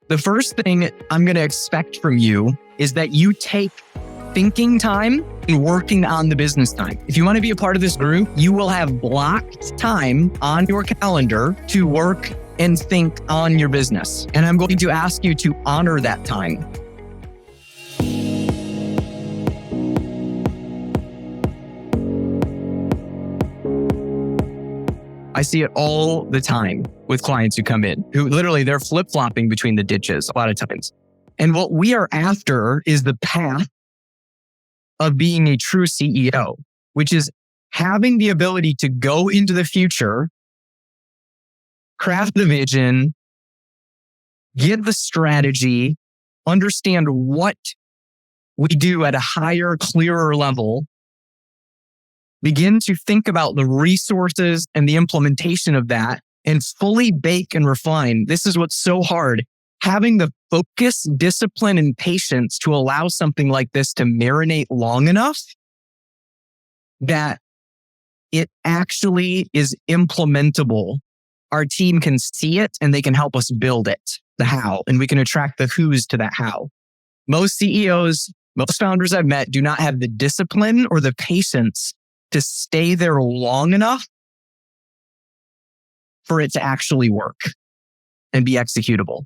The first thing I'm going to expect from you is that you take thinking time and working on the business time. If you want to be a part of this group, you will have blocked time on your calendar to work and think on your business. And I'm going to ask you to honor that time. I see it all the time with clients who come in, who literally they're flip-flopping between the ditches a lot of times. And what we are after is the path of being a true CEO, which is having the ability to go into the future, craft the vision, get the strategy, understand what we do at a higher, clearer level, begin to think about the resources and the implementation of that, and fully bake and refine. This is what's so hard. Having the focus, discipline, and patience to allow something like this to marinate long enough that it actually is implementable. Our team can see it and they can help us build it, the how, and we can attract the who's to that how. Most CEOs, most founders I've met do not have the discipline or the patience to stay there long enough for it to actually work and be executable.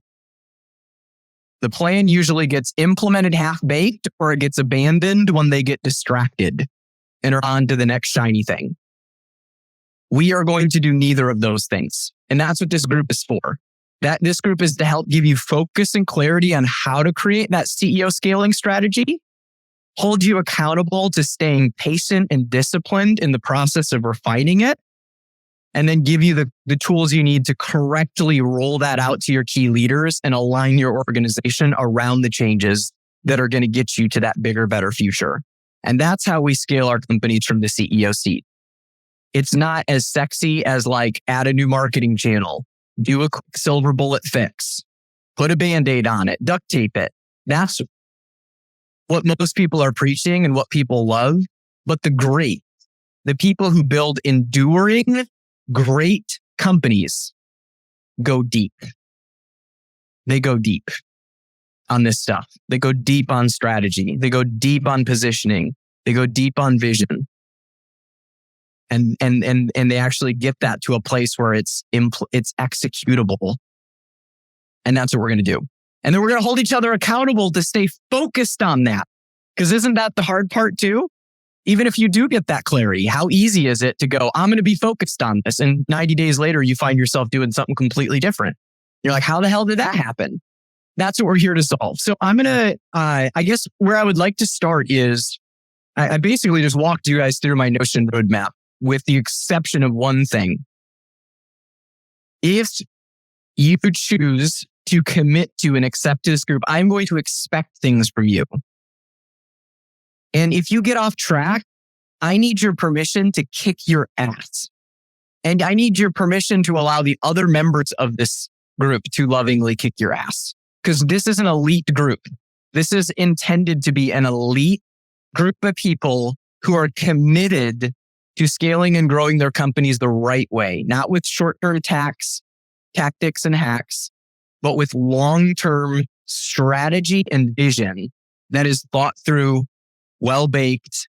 The plan usually gets implemented half-baked or it gets abandoned when they get distracted and are on to the next shiny thing. We are going to do neither of those things. And that's what this group is for. This group is to help give you focus and clarity on how to create that CEO scaling strategy, hold you accountable to staying patient and disciplined in the process of refining it, and then give you the tools you need to correctly roll that out to your key leaders and align your organization around the changes that are going to get you to that bigger, better future. And that's how we scale our companies from the CEO seat. It's not as sexy as like add a new marketing channel, do a quick silver bullet fix, put a Band-Aid on it, duct tape it. That's what most people are preaching and what people love. But the people who build enduring, great companies go deep. They go deep on this stuff. They go deep on strategy. They go deep on positioning. They go deep on vision. And they actually get that to a place where it's executable. And that's what we're going to do. And then we're going to hold each other accountable to stay focused on that. Because isn't that the hard part too? Even if you do get that clarity, how easy is it to go, I'm going to be focused on this. And 90 days later, you find yourself doing something completely different. You're like, how the hell did that happen? That's what we're here to solve. So I'm going to, I guess where I would like to start is, I basically just walked you guys through my Notion roadmap with the exception of one thing. If you choose to commit to and accept this group, I'm going to expect things from you. And if you get off track, I need your permission to kick your ass. And I need your permission to allow the other members of this group to lovingly kick your ass. Because this is an elite group. This is intended to be an elite group of people who are committed to scaling and growing their companies the right way, not with short-term tactics and hacks, but with long-term strategy and vision that is thought through, well-baked,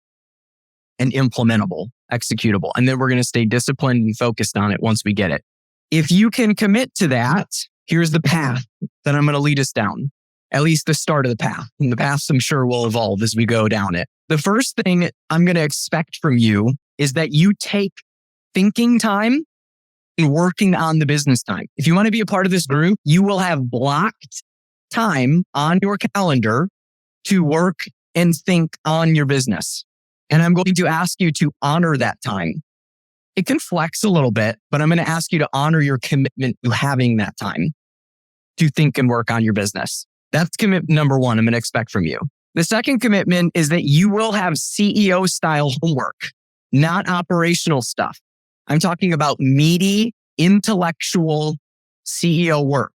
and implementable, executable. And then we're going to stay disciplined and focused on it once we get it. If you can commit to that, here's the path that I'm going to lead us down, at least the start of the path. And the paths I'm sure will evolve as we go down it. The first thing I'm going to expect from you is that you take thinking time and working on the business time. If you want to be a part of this group, you will have blocked time on your calendar to work and think on your business. And I'm going to ask you to honor that time. It can flex a little bit, but I'm going to ask you to honor your commitment to having that time to think and work on your business. That's commitment number one I'm going to expect from you. The second commitment is that you will have CEO style homework, not operational stuff. I'm talking about meaty, intellectual CEO work.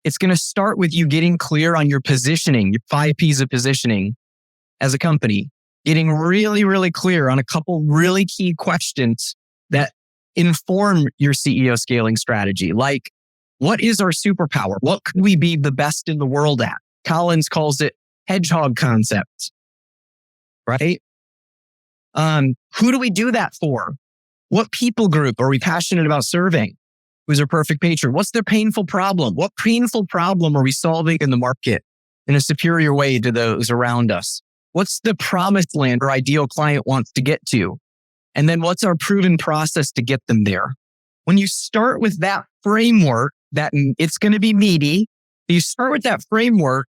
It's going to start with you getting clear on your positioning, your 5 P's of positioning as a company, getting really, really clear on a couple really key questions that inform your CEO scaling strategy. Like, What is our superpower? What could we be the best in the world at? Collins calls it hedgehog concept, right? Who do we do that for? What people group are we passionate about serving? Who's our perfect patron? What's their painful problem? What painful problem are we solving in the market in a superior way to those around us? What's the promised land our ideal client wants to get to? And then what's our proven process to get them there? When you start with that framework, that it's going to be meaty. You start with that framework,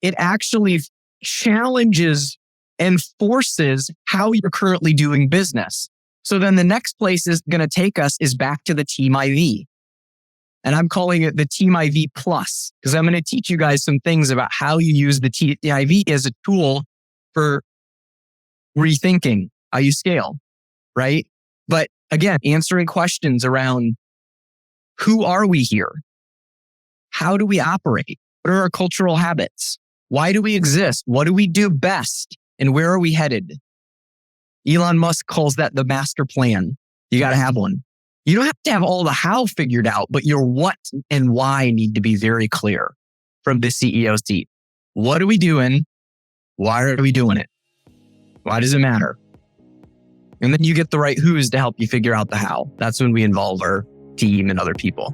it actually challenges and forces how you're currently doing business. So then the next place is going to take us is back to the Team IV. And I'm calling it the Team IV Plus, because I'm going to teach you guys some things about how you use the Team IV as a tool for rethinking how you scale, right? But again, answering questions around who are we here? How do we operate? What are our cultural habits? Why do we exist? What do we do best? And where are we headed? Elon Musk calls that the master plan. You got to have one. You don't have to have all the how figured out, but your what and why need to be very clear from the CEO seat. What are we doing? Why are we doing it? Why does it matter? And then you get the right who's to help you figure out the how. That's when we involve our team and other people.